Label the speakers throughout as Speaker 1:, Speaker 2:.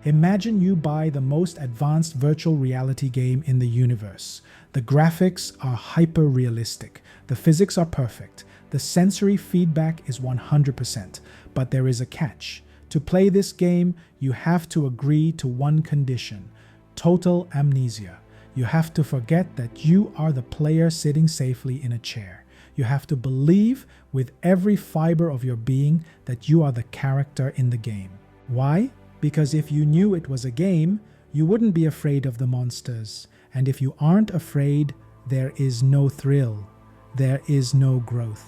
Speaker 1: Imagine you buy the most advanced virtual reality game in the universe. The graphics are hyper-realistic, the physics are perfect, the sensory feedback is 100%, but there is a catch. To play this game, you have to agree to one condition: total amnesia. You have to forget that you are the player sitting safely in a chair. You have to believe with every fiber of your being that you are the character in the game. Why? Because if you knew it was a game, you wouldn't be afraid of the monsters. And if you aren't afraid, there is no thrill. There is no growth.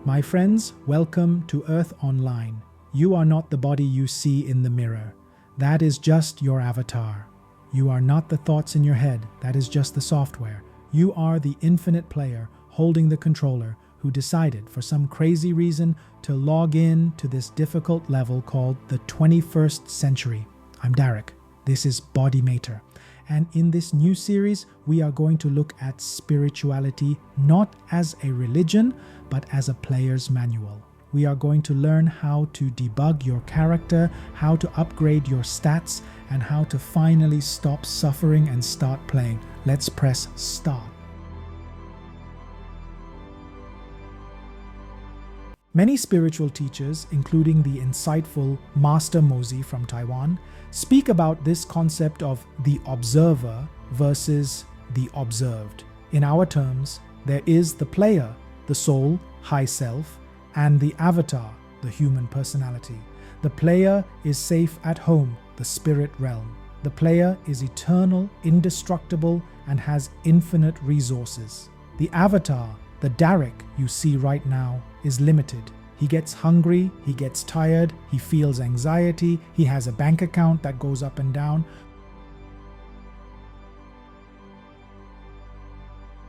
Speaker 1: My friends, welcome to Earth Online. You are not the body you see in the mirror. That is just your avatar. You are not the thoughts in your head. That is just the software. You are the infinite player holding the controller who decided for some crazy reason to log in to this difficult level called the 21st century. I'm Darreck. This is BodyMaitre. And in this new series, we are going to look at spirituality not as a religion, but as a player's manual. We are going to learn how to debug your character, how to upgrade your stats, and how to finally stop suffering and start playing. Let's press start. Many spiritual teachers, including the insightful Master Mozi from Taiwan, speak about this concept of the observer versus the observed. In our terms, there is the player, the soul, high self, and the avatar, the human personality. The player is safe at home, the spirit realm. The player is eternal, indestructible, and has infinite resources. The avatar, the Darreck you see right now, is limited. He gets hungry, he gets tired, he feels anxiety, he has a bank account that goes up and down.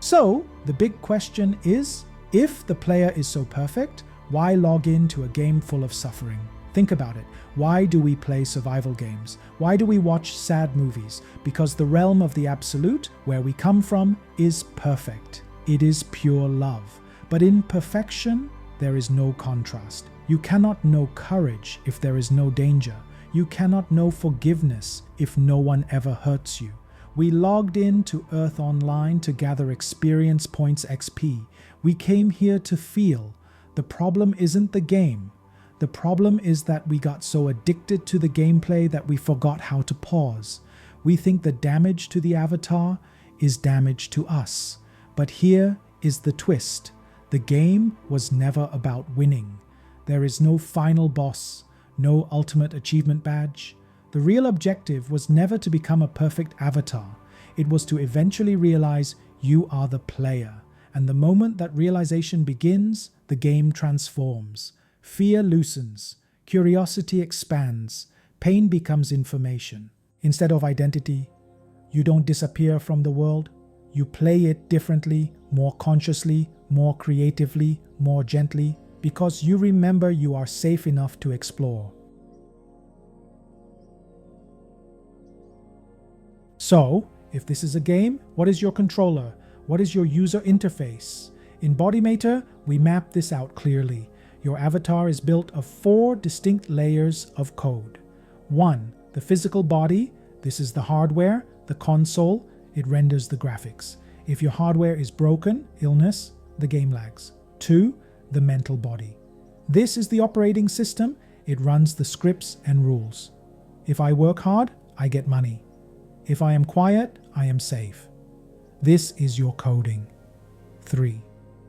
Speaker 1: So, the big question is, if the player is so perfect, why log in to a game full of suffering? Think about it. Why do we play survival games? Why do we watch sad movies? Because the realm of the absolute, where we come from, is perfect. It is pure love. But in perfection, there is no contrast. You cannot know courage if there is no danger. You cannot know forgiveness if no one ever hurts you. We logged in to Earth Online to gather experience points XP. We came here to feel. The problem isn't the game. The problem is that we got so addicted to the gameplay that we forgot how to pause. We think the damage to the avatar is damage to us. But here is the twist. The game was never about winning. There is no final boss, no ultimate achievement badge. The real objective was never to become a perfect avatar. It was to eventually realize you are the player. And the moment that realization begins, the game transforms. Fear loosens, curiosity expands, pain becomes information. Instead of identity, you don't disappear from the world. You play it differently, more consciously, more creatively, more gently, because you remember you are safe enough to explore. So, if this is a game, what is your controller? What is your user interface? In BodyMaitre, we map this out clearly. Your avatar is built of 4 distinct layers of code. 1. The physical body. This is the hardware, the console. It renders the graphics. If your hardware is broken, illness, the game lags. 2. The mental body. This is the operating system. It runs the scripts and rules. If I work hard, I get money. If I am quiet, I am safe. This is your coding. 3.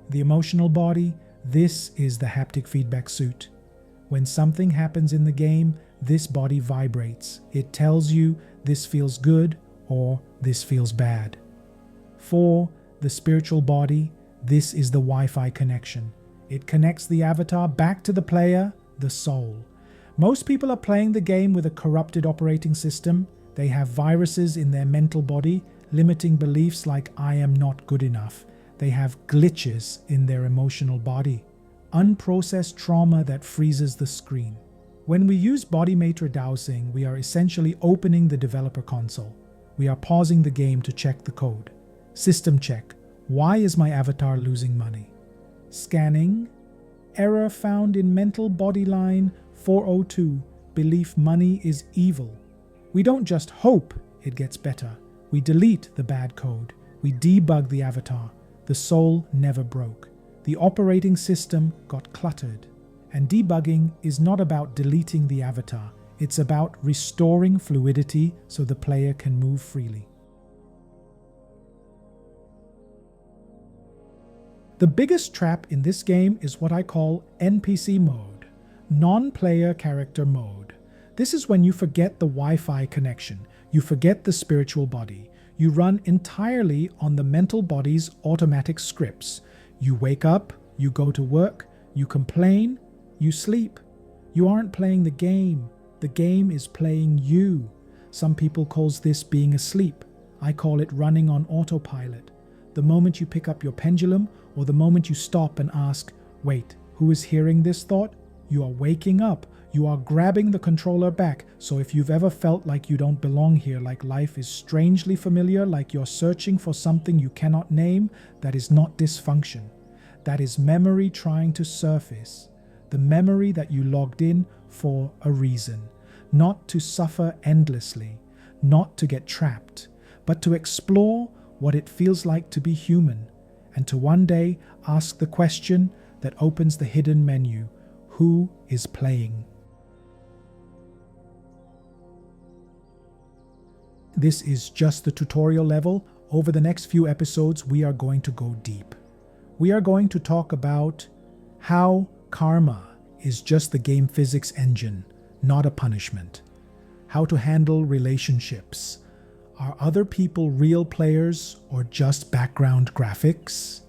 Speaker 1: The emotional body. This is the haptic feedback suit. When something happens in the game, this body vibrates. It tells you this feels good or this feels bad. 4. The spiritual body. This is the Wi-Fi connection. It connects the avatar back to the player, the soul. Most people are playing the game with a corrupted operating system. They have viruses in their mental body, limiting beliefs like I am not good enough. They have glitches in their emotional body. Unprocessed trauma that freezes the screen. When we use BodyMaitre dowsing, we are essentially opening the developer console. We are pausing the game to check the code. System check. Why is my avatar losing money? Scanning. Error found in mental body line 402. Belief money is evil. We don't just hope it gets better. We delete the bad code. We debug the avatar. The soul never broke. The operating system got cluttered. And debugging is not about deleting the avatar. It's about restoring fluidity so the player can move freely. The biggest trap in this game is what I call NPC Mode, non-player character mode. This is when you forget the Wi-Fi connection, you forget the spiritual body. You run entirely on the mental body's automatic scripts. You wake up, you go to work, you complain, you sleep. You aren't playing the game. The game is playing you. Some people call this being asleep. I call it running on autopilot. The moment you pick up your pendulum, or the moment you stop and ask, wait, who is hearing this thought? You are waking up. You are grabbing the controller back. So if you've ever felt like you don't belong here, like life is strangely familiar, like you're searching for something you cannot name, that is not dysfunction. That is memory trying to surface. The memory that you logged in for a reason. Not to suffer endlessly, not to get trapped, but to explore what it feels like to be human, and to one day ask the question that opens the hidden menu: who is playing? This is just the tutorial level. Over the next few episodes, we are going to go deep. We are going to talk about how karma is just the game physics engine, not a punishment. How to handle relationships. Are other people real players or just background graphics?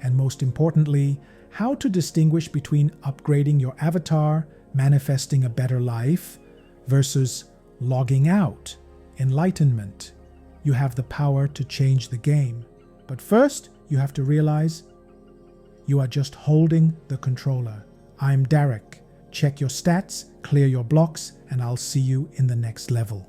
Speaker 1: And most importantly, how to distinguish between upgrading your avatar, manifesting a better life, versus logging out, enlightenment. You have the power to change the game. But first, you have to realize you are just holding the controller. I'm Darreck. Check your stats, clear your blocks, and I'll see you in the next level.